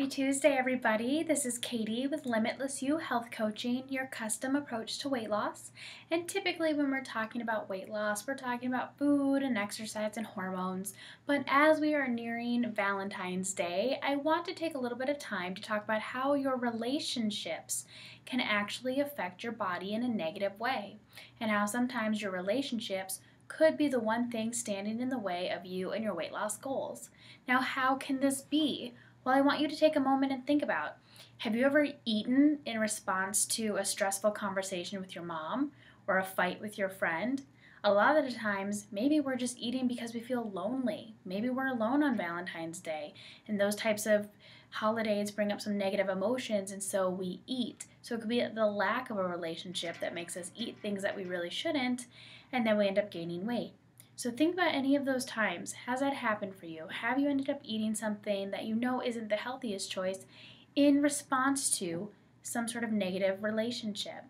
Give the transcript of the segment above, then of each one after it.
Happy Tuesday, everybody. This is Katie with Limitless You Health Coaching, your custom approach to weight loss. And typically when we're talking about weight loss, we're talking about food and exercise and hormones. But as we are nearing Valentine's Day, I want to take a little bit of time to talk about how your relationships can actually affect your body in a negative way, and how sometimes your relationships could be the one thing standing in the way of you and your weight loss goals. Now, how can this be? Well, I want you to take a moment and think about, have you ever eaten in response to a stressful conversation with your mom or a fight with your friend? A lot of the times, maybe we're just eating because we feel lonely. Maybe we're alone on Valentine's Day, and those types of holidays bring up some negative emotions, and so we eat. So it could be the lack of a relationship that makes us eat things that we really shouldn't, and then we end up gaining weight. So think about any of those times. Has that happened for you? Have you ended up eating something that you know isn't the healthiest choice in response to some sort of negative relationship?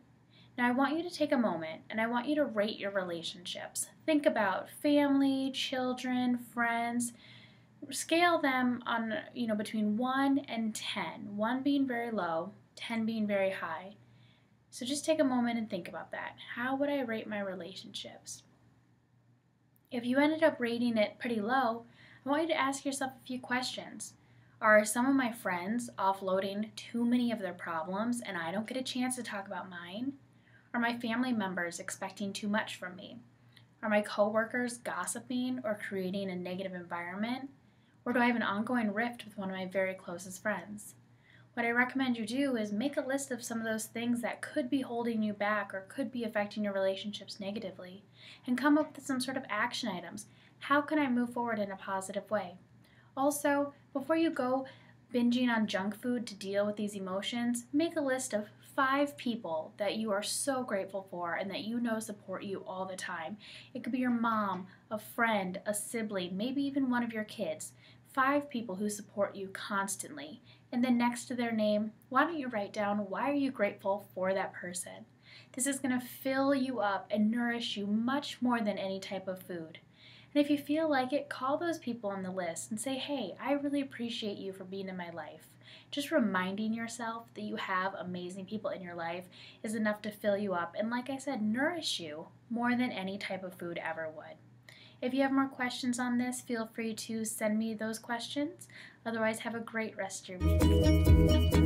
Now I want you to take a moment and I want you to rate your relationships. Think about family, children, friends. Scale them on, between 1 and 10. 1 being very low, 10 being very high. So just take a moment and think about that. How would I rate my relationships? If you ended up rating it pretty low, I want you to ask yourself a few questions. Are some of my friends offloading too many of their problems and I don't get a chance to talk about mine? Are my family members expecting too much from me? Are my coworkers gossiping or creating a negative environment? Or do I have an ongoing rift with one of my very closest friends? What I recommend you do is make a list of some of those things that could be holding you back or could be affecting your relationships negatively, and come up with some sort of action items. How can I move forward in a positive way? Also, before you go binging on junk food to deal with these emotions, make a list of 5 people that you are so grateful for and that you know support you all the time. It could be your mom, a friend, a sibling, maybe even one of your kids. 5 people who support you constantly. And then next to their name, why don't you write down why are you grateful for that person? This is going to fill you up and nourish you much more than any type of food. And if you feel like it, call those people on the list and say, hey, I really appreciate you for being in my life. Just reminding yourself that you have amazing people in your life is enough to fill you up and, like I said, nourish you more than any type of food ever would. If you have more questions on this, feel free to send me those questions. Otherwise, have a great rest of your week.